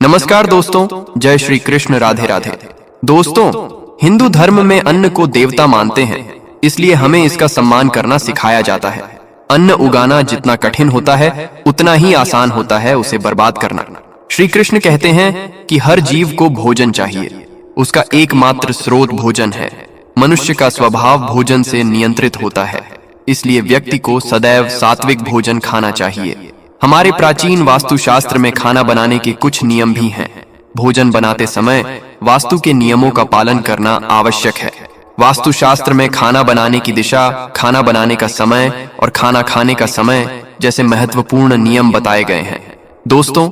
नमस्कार दोस्तों, जय श्री कृष्ण, राधे राधे। दोस्तों, हिंदू धर्म में अन्न को देवता मानते हैं, इसलिए हमें इसका सम्मान करना सिखाया जाता है। अन्न उगाना जितना कठिन होता है उतना ही आसान होता है उसे बर्बाद करना। श्री कृष्ण कहते हैं कि हर जीव को भोजन चाहिए, उसका एकमात्र स्रोत भोजन है। मनुष्य का स्वभाव भोजन से नियंत्रित होता है, इसलिए व्यक्ति को सदैव सात्विक भोजन खाना चाहिए। हमारे प्राचीन वास्तुशास्त्र में खाना बनाने के कुछ नियम भी हैं। भोजन बनाते समय वास्तु के नियमों का पालन करना आवश्यक है। वास्तुशास्त्र में खाना बनाने की दिशा, खाना बनाने का समय और खाना खाने का समय जैसे महत्वपूर्ण नियम बताए गए हैं। दोस्तों,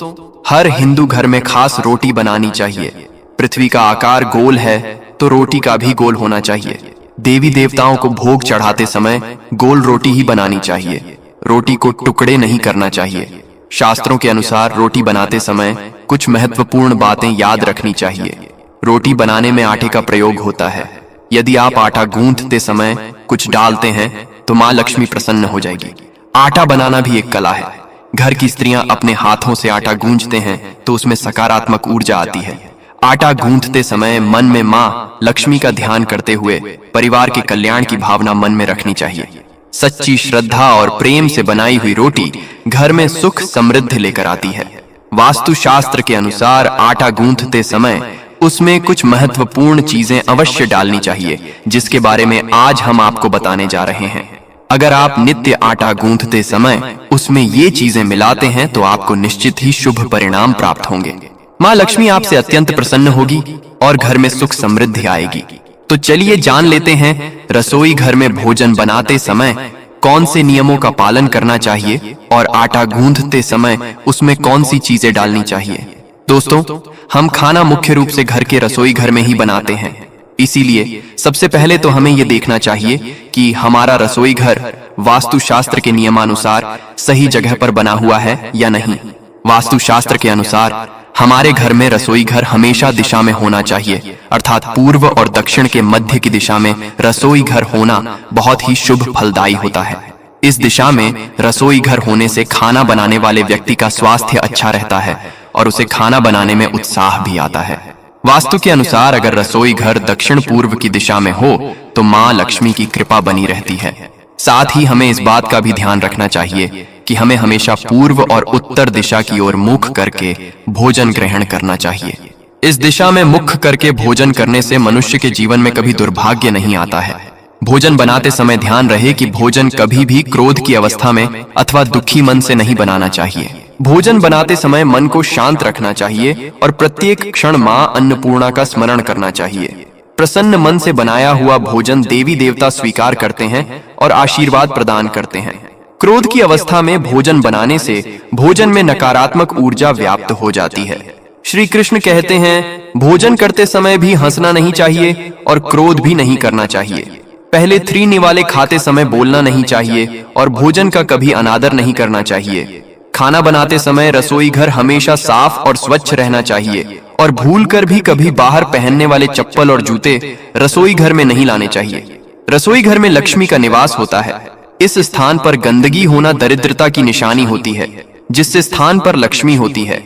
हर हिंदू घर में खास रोटी बनानी चाहिए। पृथ्वी का आकार गोल है तो रोटी का भी गोल होना चाहिए। देवी देवताओं को भोग चढ़ाते समय गोल रोटी ही बनानी चाहिए। रोटी को टुकड़े नहीं करना चाहिए। शास्त्रों के अनुसार रोटी बनाते समय कुछ महत्वपूर्ण बातें याद रखनी चाहिए। रोटी बनाने में आटे का प्रयोग होता है। यदि आप आटा गूंथते समय कुछ डालते हैं तो माँ लक्ष्मी प्रसन्न हो जाएगी। आटा बनाना भी एक कला है। घर की स्त्रियां अपने हाथों से आटा गूंथते हैं तो उसमें सकारात्मक ऊर्जा आती है। आटा गूंथते समय मन में माँ लक्ष्मी का ध्यान करते हुए परिवार के कल्याण की भावना मन में रखनी चाहिए। सच्ची श्रद्धा और प्रेम से बनाई हुई रोटी घर में सुख समृद्धि लेकर आती है। वास्तुशास्त्र के अनुसार आटा गूंथते समय उसमें कुछ महत्वपूर्ण चीजें अवश्य डालनी चाहिए, जिसके बारे में आज हम आपको बताने जा रहे हैं। अगर आप नित्य आटा गूंथते समय उसमें ये चीजें मिलाते हैं तो आपको निश्चित ही शुभ परिणाम प्राप्त होंगे। माँ लक्ष्मी आपसे अत्यंत प्रसन्न होगी और घर में सुख समृद्धि आएगी। तो चलिए जान लेते हैं रसोई घर में भोजन बनाते समय कौन से नियमों का पालन करना चाहिए और आटा गूंथते समय उसमें कौन सी चीजें डालनी चाहिए। दोस्तों, हम खाना मुख्य रूप से घर के रसोई घर में ही बनाते हैं, इसीलिए सबसे पहले तो हमें ये देखना चाहिए कि हमारा रसोई घर वास्तुशास्त्र के नियमानुसार सही जगह पर बना हुआ है या नहीं। वास्तुशास्त्र के अनुसार हमारे घर में रसोई घर हमेशा दिशा में होना चाहिए, अर्थात पूर्व और दक्षिण के मध्य की दिशा में रसोई घर होना बहुत ही शुभ फलदायी होता है। इस दिशा में रसोई घर होने से खाना बनाने वाले व्यक्ति का स्वास्थ्य अच्छा रहता है और उसे खाना बनाने में उत्साह भी आता है। वास्तु के अनुसार अगर रसोई घर दक्षिण पूर्व की दिशा में हो तो माँ लक्ष्मी की कृपा बनी रहती है। साथ ही हमें इस बात का भी ध्यान रखना चाहिए कि हमें हमेशा पूर्व और उत्तर दिशा की ओर मुख करके भोजन ग्रहण करना चाहिए। इस दिशा में मुख करके भोजन करने से मनुष्य के जीवन में कभी दुर्भाग्य नहीं आता है। भोजन बनाते समय ध्यान रहे कि भोजन कभी भी क्रोध की अवस्था में अथवा दुखी मन से नहीं बनाना चाहिए। भोजन बनाते समय मन को शांत रखना चाहिए और प्रत्येक क्षण माँ अन्नपूर्णा का स्मरण करना चाहिए। प्रसन्न मन से बनाया हुआ भोजन देवी देवता स्वीकार करते हैं और आशीर्वाद प्रदान करते हैं। क्रोध की अवस्था में भोजन बनाने से भोजन में नकारात्मक ऊर्जा व्याप्त हो जाती है। श्री कृष्ण कहते हैं, भोजन करते समय भी हंसना नहीं चाहिए और क्रोध भी नहीं करना चाहिए। पहले 3 निवाले खाते समय बोलना नहीं चाहिए और भोजन का कभी अनादर नहीं करना चाहिए। खाना बनाते समय रसोई घर हमेशा साफ और स्वच्छ रहना चाहिए और भूलकर भी कभी बाहर पहनने वाले चप्पल और जूते रसोई घर में नहीं लाने चाहिए। रसोई घर में लक्ष्मी का निवास होता है। इस स्थान पर गंदगी होना दरिद्रता की निशानी होती है। जिस स्थान पर लक्ष्मी होती है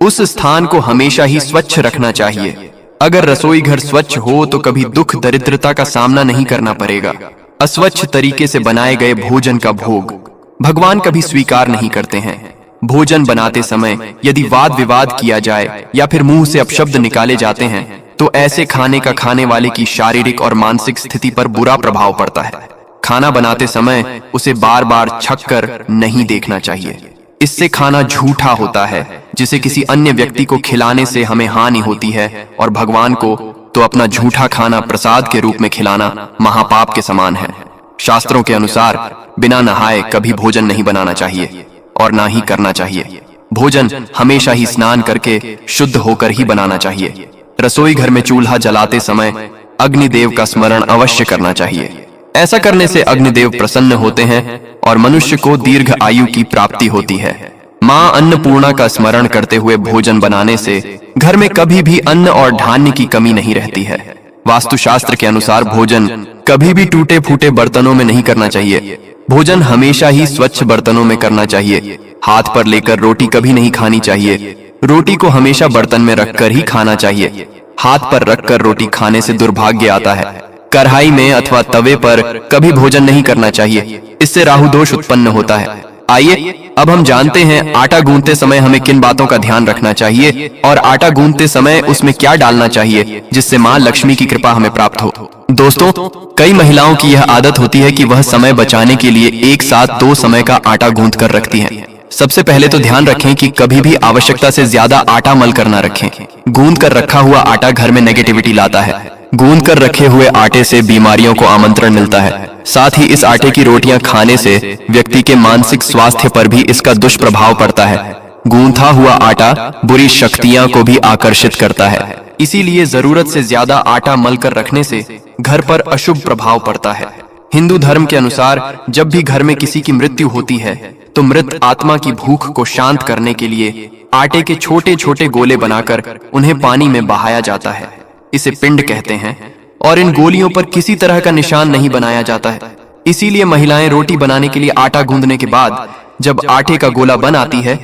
उस स्थान को हमेशा ही स्वच्छ रखना चाहिए। अगर रसोई घर स्वच्छ हो तो कभी दुख दरिद्रता का सामना नहीं करना पड़ेगा। अस्वच्छ तरीके से बनाए गए भोजन का भोग भगवान कभी स्वीकार नहीं करते हैं। भोजन बनाते समय यदि वाद विवाद किया जाए या फिर मुंह से अपशब्द निकाले जाते हैं तो ऐसे खाने का खाने वाले की शारीरिक और मानसिक स्थिति पर बुरा प्रभाव पड़ता है। खाना बनाते समय उसे बार बार छक कर नहीं देखना चाहिए। इससे खाना झूठा होता है, जिसे किसी अन्य व्यक्ति को खिलाने से हमें हानि होती है और भगवान को तो अपना झूठा खाना प्रसाद के रूप में खिलाना महापाप के समान है। शास्त्रों के अनुसार बिना नहाए कभी भोजन नहीं बनाना चाहिए और ना ही करना चाहिए। भोजन हमेशा ही स्नान करके शुद्ध होकर ही बनाना चाहिए। रसोई घर में चूल्हा जलाते समय अग्निदेव का स्मरण अवश्य करना चाहिए। ऐसा करने से अग्निदेव प्रसन्न होते हैं और मनुष्य को दीर्घ आयु की प्राप्ति होती है। माँ अन्नपूर्णा का स्मरण करते हुए भोजन बनाने से घर में कभी भी अन्न और धान्य की कमी नहीं रहती है। वास्तुशास्त्र के अनुसार भोजन कभी भी टूटे फूटे बर्तनों में नहीं करना चाहिए। भोजन हमेशा ही स्वच्छ बर्तनों में करना चाहिए। हाथ पर लेकर रोटी कभी नहीं खानी चाहिए। रोटी को हमेशा बर्तन में रखकर ही खाना चाहिए। हाथ पर रखकर रोटी खाने से दुर्भाग्य आता है। कढ़ाई में अथवा तवे पर कभी भोजन नहीं करना चाहिए, इससे राहु दोष उत्पन्न होता है। आइए अब हम जानते हैं आटा गूंथते समय हमें किन बातों का ध्यान रखना चाहिए और आटा गूंथते समय उसमें क्या डालना चाहिए जिससे मां लक्ष्मी की कृपा हमें प्राप्त हो। दोस्तों, कई महिलाओं की यह आदत होती है कि वह समय बचाने के लिए एक साथ 2 समय का आटा गूंथ कर रखती हैं। सबसे पहले तो ध्यान रखें कि कभी भी आवश्यकता से ज्यादा आटा मल कर न रखें। गूंथ कर रखा हुआ आटा घर में नेगेटिविटी लाता है। गूंथ कर रखे हुए आटे से बीमारियों को आमंत्रण मिलता है। साथ ही इस आटे की रोटियां खाने से व्यक्ति के मानसिक स्वास्थ्य पर भी इसका दुष्प्रभाव पड़ता है। गूंथा हुआ आटा बुरी शक्तियां को भी आकर्षित करता है, इसीलिए जरूरत से ज्यादा आटा मल कर रखने से घर पर अशुभ प्रभाव पड़ता है। हिंदू धर्म के अनुसार जब भी घर में किसी की मृत्यु होती है तो मृत आत्मा की भूख को शांत करने के लिए आटे के छोटे छोटे गोले बनाकर उन्हें पानी में बहाया जाता है। इसे पिंड कहते हैं और इन गोलियों पर किसी तरह का निशान नहीं बनाया जाता है। इसीलिए महिलाएं रोटी बनाने के लिए आटा गूंदने के बाद जब आटे का गोला बन आती है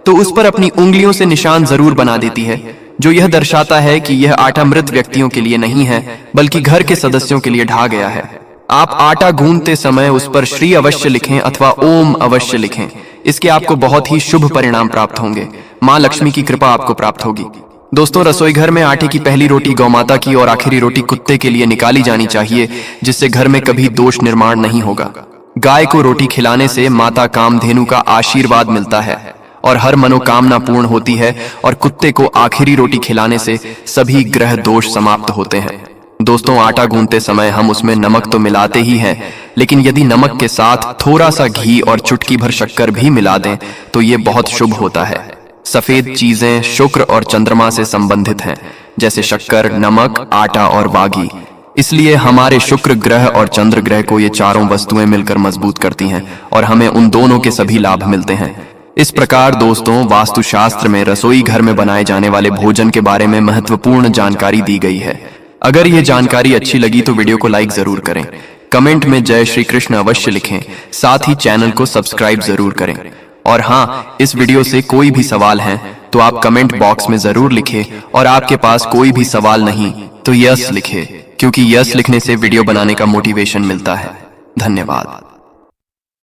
तो उस पर अपनी उंगलियों से निशान जरूर बना देती है, जो यह दर्शाता है कि यह आटा मृत व्यक्तियों के लिए नहीं है बल्कि घर के सदस्यों के लिए ढा गया है। आप आटा गूंथते समय उस पर श्री अवश्य लिखें अथवा ओम अवश्य लिखें। इसके आपको बहुत ही शुभ परिणाम प्राप्त होंगे। मां लक्ष्मी की कृपा आपको प्राप्त होगी। दोस्तों, रसोई घर में आटे की पहली रोटी गौमाता की और आखिरी रोटी कुत्ते के लिए निकाली जानी चाहिए, जिससे घर में कभी दोष निर्माण नहीं होगा। गाय को रोटी खिलाने से माता कामधेनु का आशीर्वाद मिलता है और हर मनोकामना पूर्ण होती है, और कुत्ते को आखिरी रोटी खिलाने से सभी ग्रह दोष समाप्त होते हैं। दोस्तों, आटा गूंथते समय हम उसमें नमक तो मिलाते ही हैं, लेकिन यदि नमक के साथ थोड़ा सा घी और चुटकी भर शक्कर भी मिला दें तो ये बहुत शुभ होता है। सफेद चीजें शुक्र और चंद्रमा से संबंधित हैं, जैसे शक्कर, नमक, आटा और वागी। इसलिए हमारे शुक्र ग्रह और चंद्र ग्रह को ये चारों वस्तुएं मिलकर मजबूत करती हैं और हमें उन दोनों के सभी लाभ मिलते हैं। इस प्रकार दोस्तों, वास्तुशास्त्र में रसोई घर में बनाए जाने वाले भोजन के बारे में महत्वपूर्ण जानकारी दी गई है। अगर ये जानकारी अच्छी लगी तो वीडियो को लाइक जरूर करें, कमेंट में जय श्री कृष्ण अवश्य लिखें, साथ ही चैनल को सब्सक्राइब जरूर करें। और हाँ, इस वीडियो से कोई भी सवाल है तो आप कमेंट बॉक्स में जरूर लिखें, और आपके पास कोई भी सवाल नहीं तो यस लिखें, क्योंकि यस लिखने से वीडियो बनाने का मोटिवेशन मिलता है। धन्यवाद।